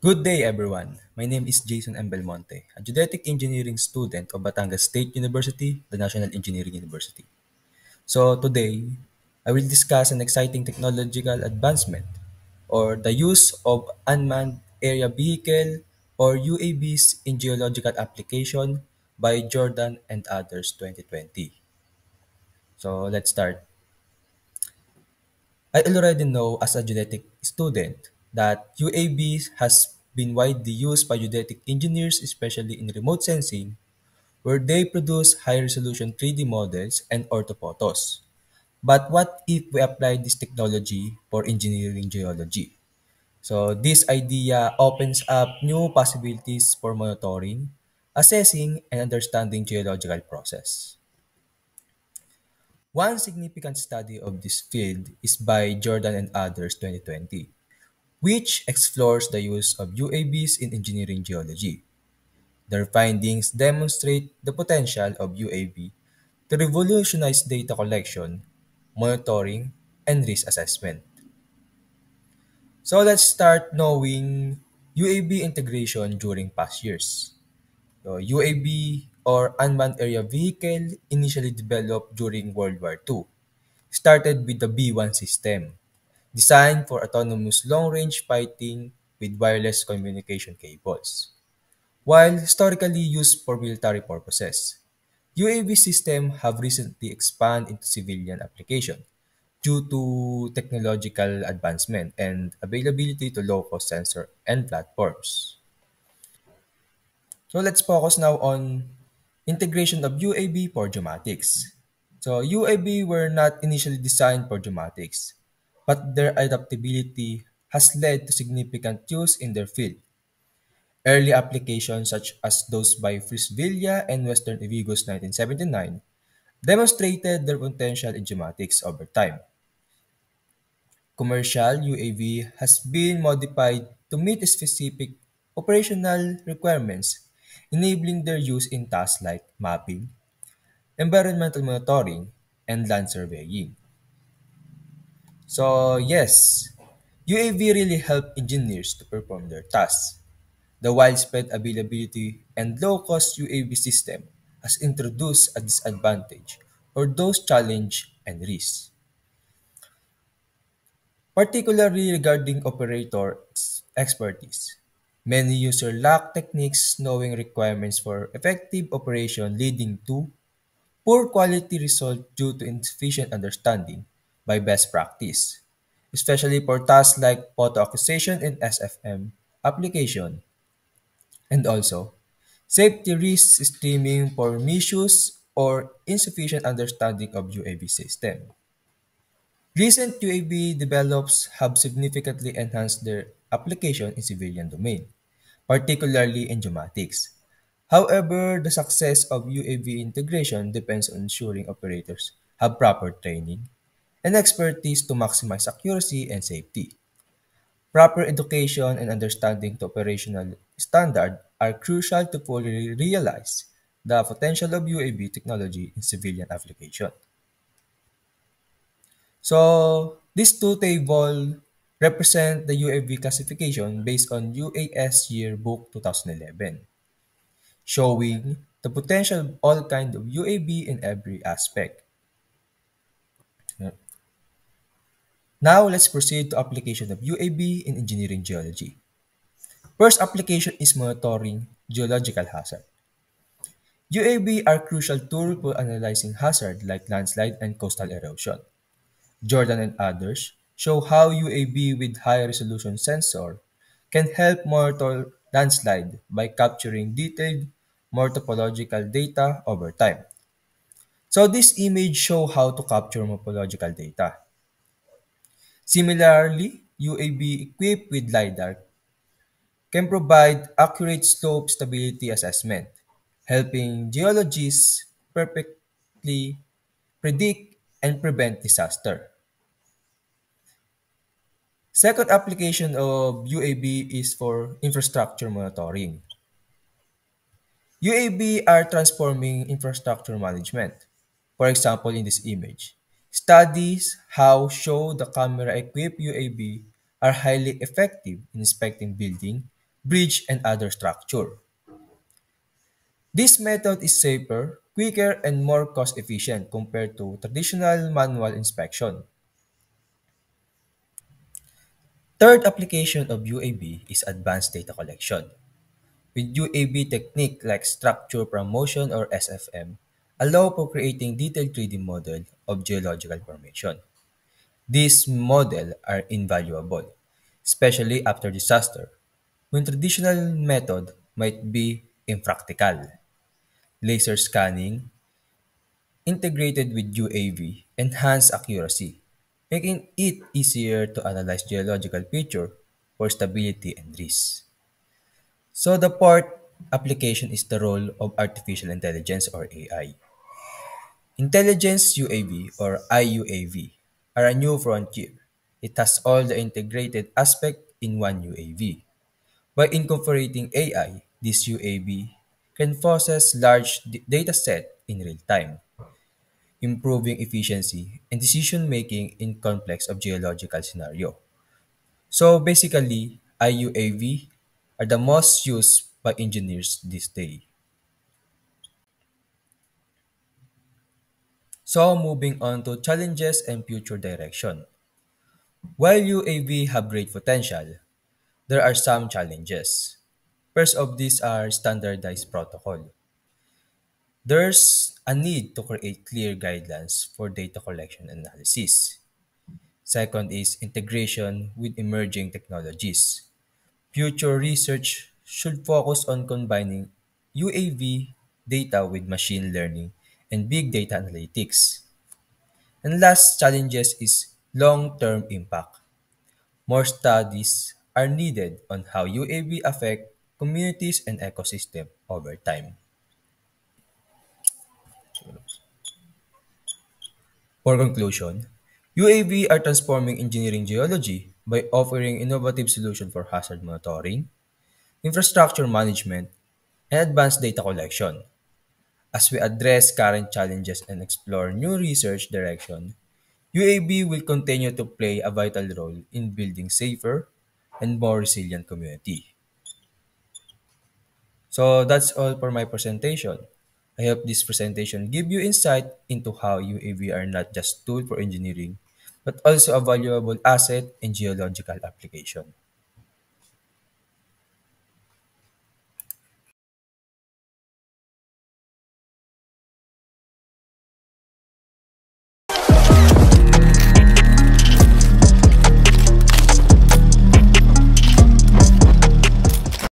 Good day, everyone. My name is Jason M. Belmonte, a genetic engineering student of Batangas State University, the National Engineering University. So today, I will discuss an exciting technological advancement or the use of unmanned area vehicle or UAVs in geological application by Jordan and others 2020. So let's start. I already know as a genetic student that UAV has been widely used by genetic engineers, especially in remote sensing, where they produce high-resolution 3D models and orthophotos. But what if we apply this technology for engineering geology? So this idea opens up new possibilities for monitoring, assessing, and understanding geological process. One significant study of this field is by Jordan and others 2020, which explores the use of UAVs in engineering geology. Their findings demonstrate the potential of UAV to revolutionize data collection, monitoring, and risk assessment. So let's start knowing UAV integration during past years. So UAV or unmanned area vehicle initially developed during World War II started with the B-1 system, designed for autonomous long-range fighting with wireless communication cables. While historically used for military purposes, UAV systems have recently expanded into civilian application due to technological advancement and availability to low-cost sensor and platforms. So let's focus now on integration of UAV for geomatics. So UAV were not initially designed for geomatics, but their adaptability has led to significant use in their field. Early applications such as those by Frisvilla and Western Evigos 1979 demonstrated their potential in geomatics over time. Commercial UAV has been modified to meet specific operational requirements, enabling their use in tasks like mapping, environmental monitoring, and land surveying. So, yes, UAV really help engineers to perform their tasks. The widespread availability and low-cost UAV system has introduced a disadvantage or those challenge and risks, particularly regarding operator expertise. Many users lack techniques knowing requirements for effective operation leading to poor quality result due to insufficient understanding by best practice, especially for tasks like photo acquisition and SFM application, and also safety risks stemming for misuse or insufficient understanding of UAV system. Recent UAV develops have significantly enhanced their application in civilian domain, particularly in geomatics. However, the success of UAV integration depends on ensuring operators have proper training and expertise to maximize accuracy and safety. Proper education and understanding to operational standard are crucial to fully realize the potential of UAV technology in civilian application. So, these two table represent the UAV classification based on UAS Yearbook 2011, showing the potential of all kind of UAV in every aspect. Now, let's proceed to application of UAV in engineering geology. First application is monitoring geological hazard. UAV are crucial tool for analyzing hazard like landslide and coastal erosion. Jordan and others show how UAV with high-resolution sensor can help monitor landslide by capturing detailed morphological data over time. So this image show how to capture morphological data. Similarly, UAV equipped with LiDAR can provide accurate slope stability assessment, helping geologists perfectly predict and prevent disaster. Second application of UAV is for infrastructure monitoring. UAV are transforming infrastructure management. For example, in this image, studies how show the camera-equipped UAV are highly effective in inspecting building, bridge, and other structure. This method is safer, quicker, and more cost efficient compared to traditional manual inspection. Third application of UAV is advanced data collection. With UAV technique like structure from motion or SFM, allow for creating detailed 3D model of geological formation. These models are invaluable, especially after disaster, when traditional method might be impractical. Laser scanning, integrated with UAV, enhance accuracy, making it easier to analyze geological feature for stability and risk. So the fourth application is the role of artificial intelligence or AI. Intelligence UAV or IUAV are a new frontier. It has all the integrated aspect in one UAV. By incorporating AI, this UAV can process large data set in real time, improving efficiency and decision making in complex of geological scenario. So basically, IUAV are the most used by engineers this day. So moving on to challenges and future direction. While UAV have great potential, there are some challenges. First of these are standardized protocol. There's a need to create clear guidelines for data collection and analysis. Second is integration with emerging technologies. Future research should focus on combining UAV data with machine learning and big data analytics. And last challenges is long-term impact. More studies are needed on how UAV affect communities and ecosystem over time. For conclusion, UAV are transforming engineering geology by offering innovative solutions for hazard monitoring, infrastructure management, and advanced data collection. As we address current challenges and explore new research direction, UAB will continue to play a vital role in building safer and more resilient community. So that's all for my presentation. I hope this presentation give you insight into how UAV are not just tool for engineering, but also a valuable asset in geological application.